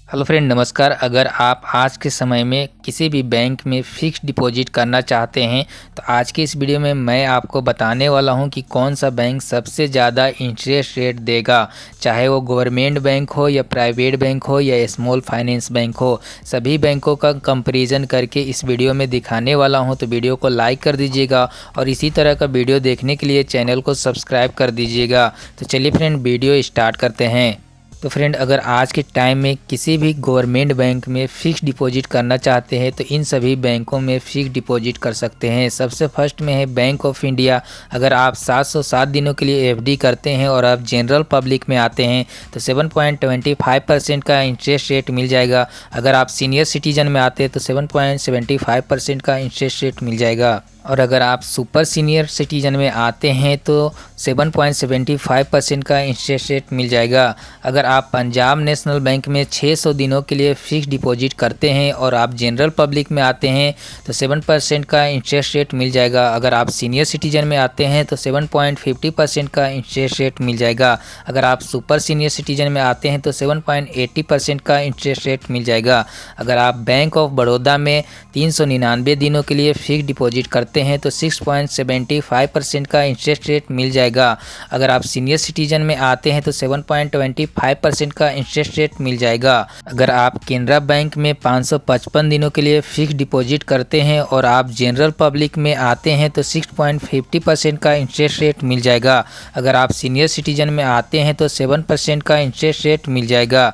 Hello friend, नमस्कार। अगर आप आज के समय में किसी भी बैंक में फ़िक्स डिपॉजिट करना चाहते हैं तो आज की इस वीडियो में मैं आपको बताने वाला हूं कि कौन सा बैंक सबसे ज़्यादा इंटरेस्ट रेट देगा। चाहे वो गवर्नमेंट बैंक हो या प्राइवेट बैंक हो या स्मॉल फाइनेंस बैंक हो, सभी बैंकों का कंपैरिजन करके इस वीडियो में दिखाने वाला हूं। तो वीडियो को लाइक कर दीजिएगा और इसी तरह का वीडियो देखने के लिए चैनल को सब्सक्राइब कर दीजिएगा। तो चलिए फ्रेंड, वीडियो स्टार्ट करते हैं। तो फ्रेंड, अगर आज के टाइम में किसी भी गवर्नमेंट बैंक में फ़िक्स डिपॉजिट करना चाहते हैं तो इन सभी बैंकों में फ़िक्स डिपॉजिट कर सकते हैं। सबसे फर्स्ट में है बैंक ऑफ इंडिया। अगर आप 707 दिनों के लिए एफडी करते हैं और आप जनरल पब्लिक में आते हैं तो 7.25% का इंटरेस्ट रेट मिल जाएगा। अगर आप सीनियर सिटीजन में आते हैं तो 7.75% का इंटरेस्ट रेट मिल जाएगा। और अगर आप सुपर सीनियर सिटीजन में आते हैं तो 7.75% का इंटरेस्ट रेट मिल जाएगा। अगर आप पंजाब नेशनल बैंक में 600 दिनों के लिए फ़िक्स डिपॉजिट करते हैं और आप जनरल पब्लिक में आते हैं तो 7% का इंटरेस्ट रेट मिल जाएगा। अगर आप सीनियर सिटीजन में आते हैं तो 7.50% का इंटरेस्ट रेट मिल जाएगा। अगर आप सुपर सीनियर सिटीजन में आते हैं तो 7.80% का इंटरेस्ट रेट मिल जाएगा। अगर आप बैंक ऑफ बड़ौदा में 399 दिनों के लिए फ़िक्स डिपॉजिट करते हैं तो 6.75% का इंटरेस्ट रेट मिल जाएगा। अगर आप सीनियर सिटीजन में आते हैं तो 7.25% का इंटरेस्ट रेट मिल जाएगा। अगर आप केनरा बैंक में 555 दिनों के लिए फिक्स डिपॉजिट करते हैं और आप जनरल पब्लिक में आते हैं तो 6.50% का इंटरेस्ट रेट मिल जाएगा। अगर आप सीनियर सिटीजन में आते हैं तो 7% का इंटरेस्ट रेट मिल जाएगा।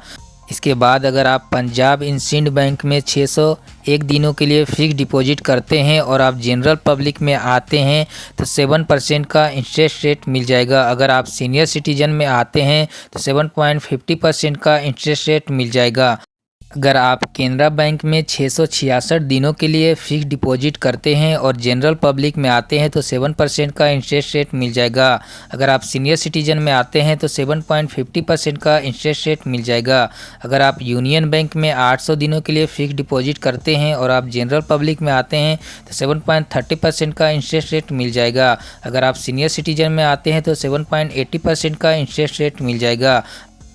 इसके बाद अगर आप पंजाब एंड सिंध बैंक में 601 दिनों के लिए फ़िक्स डिपॉजिट करते हैं और आप जनरल पब्लिक में आते हैं तो 7% का इंटरेस्ट रेट मिल जाएगा। अगर आप सीनियर सिटीजन में आते हैं तो 7.50% का इंटरेस्ट रेट मिल जाएगा। अगर आप केनरा बैंक में 666 दिनों के लिए फ़िक्स डिपॉजिट करते हैं और जनरल पब्लिक में आते हैं तो 7% का इंटरेस्ट रेट मिल जाएगा। अगर आप सीनियर सिटीजन में आते हैं तो 7.50% का इंटरेस्ट रेट मिल जाएगा। अगर आप यूनियन बैंक में 800 दिनों के लिए फ़िक्स डिपॉजिट करते हैं और आप जनरल पब्लिक में आते हैं तो 7.30% का इंटरेस्ट रेट मिल जाएगा। अगर आप सीनियर सिटीजन में आते हैं तो 7.80% का इंटरेस्ट रेट मिल जाएगा।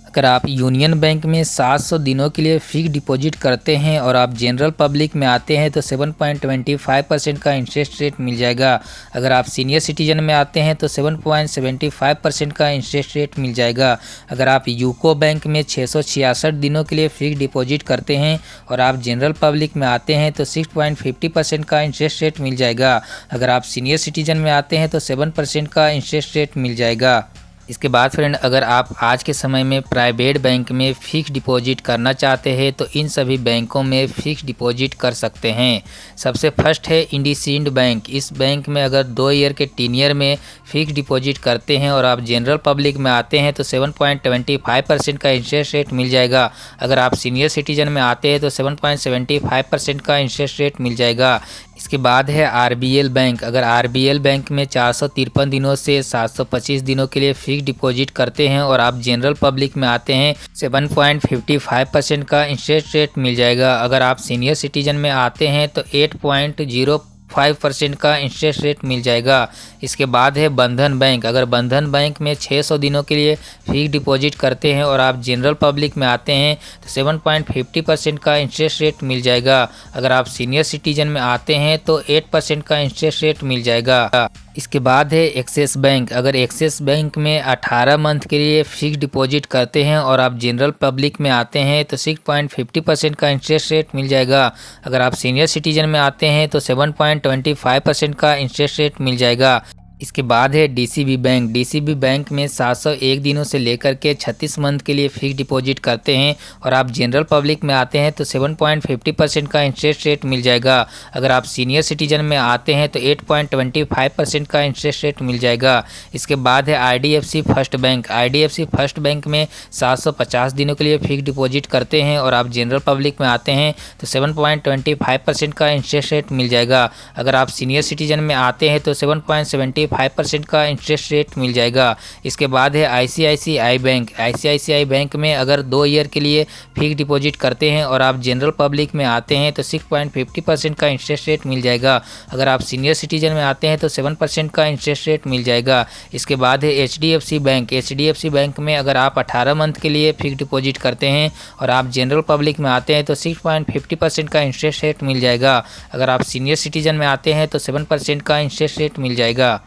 अगर आप यूनियन बैंक में 700 दिनों के लिए फ़िक्स डिपॉजिट करते हैं और आप जनरल पब्लिक में आते हैं तो 7.25% का इंटरेस्ट रेट मिल जाएगा। अगर आप सीनियर सिटीजन में आते हैं तो 7.75% का इंटरेस्ट रेट मिल जाएगा। अगर आप यूको बैंक में 666 दिनों के लिए फ़िक्स डिपॉजिट करते हैं और आप जनरल पब्लिक में आते हैं तो 6.50% का इंटरेस्ट रेट मिल जाएगा। अगर आप सीनियर सिटीजन में आते हैं तो 7% का इंटरेस्ट रेट मिल जाएगा। इसके बाद फ्रेंड, अगर आप आज के समय में प्राइवेट बैंक में फ़िक्स डिपॉजिट करना चाहते हैं तो इन सभी बैंकों में फ़िक्स डिपॉजिट कर सकते हैं। सबसे फर्स्ट है इंडसइंड बैंक। इस बैंक में अगर 2 ईयर के टीनियर में फ़िक्स डिपॉजिट करते हैं और आप जनरल पब्लिक में आते हैं तो 7.25% का इंटरेस्ट रेट मिल जाएगा। अगर आप सीनियर सिटीजन में आते हैं तो 7.75% का इंटरेस्ट रेट मिल जाएगा। इसके बाद है आरबीएल बैंक। अगर आरबीएल बैंक में 453 दिनों से 725 दिनों के लिए फ़िक्स डिपॉजिट करते हैं और आप जनरल पब्लिक में आते हैं 7.55% का इंटरेस्ट रेट मिल जाएगा। अगर आप सीनियर सिटीजन में आते हैं तो 8.05% का इंटरेस्ट रेट मिल जाएगा। इसके बाद है बंधन बैंक। अगर बंधन बैंक में 600 दिनों के लिए फ़िक्स डिपॉजिट करते हैं और आप जनरल पब्लिक में आते हैं तो 7.50% का इंटरेस्ट रेट मिल जाएगा। अगर आप सीनियर सिटीजन में आते हैं तो 8% का इंटरेस्ट रेट मिल जाएगा। इसके बाद है एक्सिस बैंक। अगर एक्सिस बैंक में 18 मंथ के लिए फ़िक्स डिपॉजिट करते हैं और आप जनरल पब्लिक में आते हैं तो 6.50% का इंटरेस्ट रेट मिल जाएगा। अगर आप सीनियर सिटीजन में आते हैं तो 7.25% का इंटरेस्ट रेट मिल जाएगा। इसके बाद है डीसीबी बैंक। डीसीबी बैंक में 701 दिनों से लेकर के 36 मंथ के लिए फ़िक्स डिपॉजिट करते हैं और आप जनरल पब्लिक में आते हैं तो 7.50% का इंटरेस्ट रेट मिल जाएगा। अगर आप सीनियर सिटीजन में आते हैं तो 8.25% का इंटरेस्ट रेट मिल जाएगा। इसके बाद है IDFC first bank. IDFC first bank में 750 दिनों के लिए फ़िक्स डिपॉजिट करते हैं और आप जनरल पब्लिक में आते हैं तो 7.25% का इंटरेस्ट रेट मिल जाएगा। अगर आप सीनियर सिटीजन में आते हैं तो 7.75 7.5% का इंटरेस्ट रेट मिल जाएगा। इसके बाद है ICICI बैंक। ICICI बैंक में अगर 2 ईयर के लिए फिक्स डिपॉजिट करते हैं और आप जनरल पब्लिक में आते हैं तो 6.50% का इंटरेस्ट रेट मिल जाएगा। अगर आप सीनियर सिटीजन में आते हैं तो 7% का इंटरेस्ट रेट मिल जाएगा। इसके बाद है HDFC बैंक। HDFC बैंक में अगर आप 18 मंथ के लिए फिक्स डिपॉजिट करते हैं और आप जनरल पब्लिक में आते हैं तो 6.50% का इंटरेस्ट रेट मिल जाएगा। अगर आप सीनियर सिटीजन में आते हैं तो 7% का इंटरेस्ट रेट मिल जाएगा।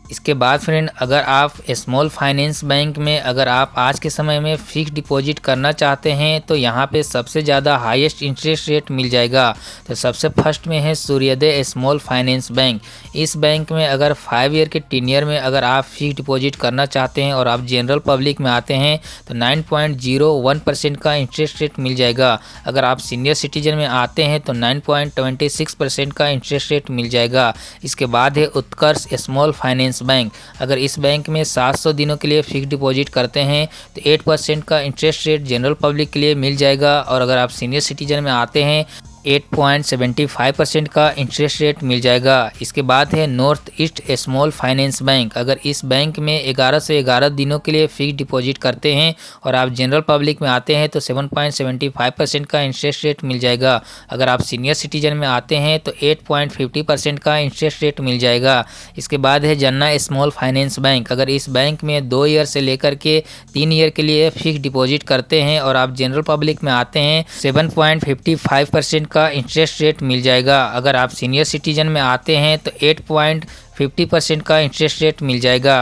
इसके बाद फ्रेंड, अगर आप स्मॉल फाइनेंस बैंक में अगर आप आज के समय में फिक्स डिपॉजिट करना चाहते हैं तो यहाँ पे सबसे ज़्यादा हाईएस्ट इंटरेस्ट रेट मिल जाएगा। तो सबसे फर्स्ट में है सूर्योदय स्मॉल फाइनेंस बैंक। इस बैंक में अगर 5 ईयर के टेन्योर में अगर आप फिक्स डिपॉजिट करना चाहते हैं और आप जनरल पब्लिक में आते हैं तो 9.01% का इंटरेस्ट रेट मिल जाएगा। अगर आप सीनियर सिटीजन में आते हैं तो 9.26% का इंटरेस्ट रेट मिल जाएगा। इसके बाद है उत्कर्ष स्मॉल फाइनेंस बैंक। अगर इस बैंक में 700 दिनों के लिए फिक्स डिपॉजिट करते हैं तो 8% का इंटरेस्ट रेट जनरल पब्लिक के लिए मिल जाएगा। और अगर आप सीनियर सिटीजन में आते हैं 8.75% का इंटरेस्ट रेट मिल जाएगा। इसके बाद है north east small finance bank. अगर इस बैंक में 11 से 11 दिनों के लिए फिक्स डिपॉजिट करते हैं और आप जनरल पब्लिक में आते हैं तो 7.75% का इंटरेस्ट रेट मिल जाएगा। अगर आप सीनियर सिटीजन में आते हैं तो 8.50% का इंटरेस्ट रेट मिल जाएगा। इसके बाद है जन्ना स्मॉल फाइनेंस बैंक। अगर इस बैंक में 2 ईयर से लेकर के 3 ईयर के लिए फिक्स डिपॉजिट करते हैं और आप जनरल पब्लिक में आते हैं 7.55% का इंटरेस्ट रेट मिल जाएगा। अगर आप सीनियर सिटीजन में आते हैं तो 8.50% का इंटरेस्ट रेट मिल जाएगा।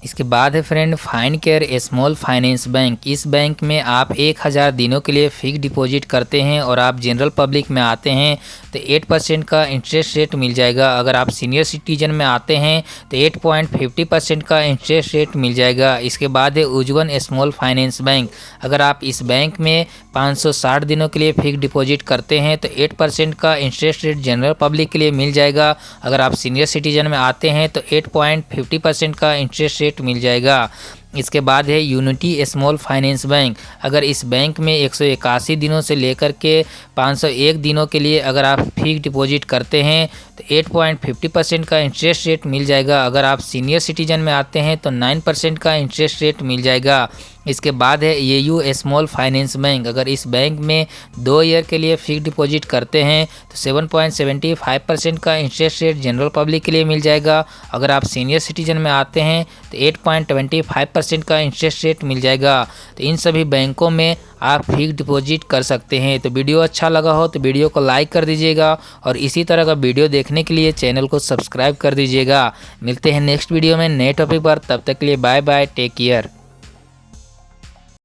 इसके बाद है friend fine care small finance bank. इस बैंक में आप 1000 दिनों के लिए फिक्स डिपॉजिट करते हैं और आप जनरल पब्लिक में आते हैं तो 8% का इंटरेस्ट रेट मिल जाएगा। अगर आप सीनियर सिटीजन में आते हैं तो 8.50% का इंटरेस्ट रेट मिल जाएगा। इसके बाद है उज्जवल स्मॉल फाइनेंस बैंक। अगर आप इस बैंक में 560 दिनों के लिए फिक्स डिपॉजिट करते हैं तो 8% का इंटरेस्ट रेट जनरल पब्लिक के लिए मिल जाएगा। अगर आप सीनियर सिटीजन में आते हैं तो 8.50% का इंटरेस्ट रेट मिल जाएगा। इसके बाद है यूनिटी स्मॉल फाइनेंस बैंक। अगर इस बैंक में 181 दिनों से लेकर के 501 दिनों के लिए अगर आप फिक्स डिपॉजिट करते हैं तो 8.50% का इंटरेस्ट रेट मिल जाएगा। अगर आप सीनियर सिटीजन में आते हैं तो 9% का इंटरेस्ट रेट मिल जाएगा। इसके बाद है AU स्मॉल फाइनेंस बैंक। अगर इस बैंक में 2 ईयर के लिए फिक्स डिपॉजिट करते हैं तो 7.75% का इंटरेस्ट रेट जनरल पब्लिक के लिए मिल जाएगा। अगर आप सीनियर सिटीजन में आते हैं तो 8.25% का इंटरेस्ट रेट मिल जाएगा। तो इन सभी बैंकों में आप फिक्स डिपॉजिट कर सकते हैं। तो वीडियो अच्छा लगा हो तो वीडियो को लाइक कर दीजिएगा और इसी तरह का वीडियो देखने के लिए चैनल को सब्सक्राइब कर दीजिएगा। मिलते हैं नेक्स्ट वीडियो में नए टॉपिक पर। तब तक के लिए बाय बाय, टेक केयर।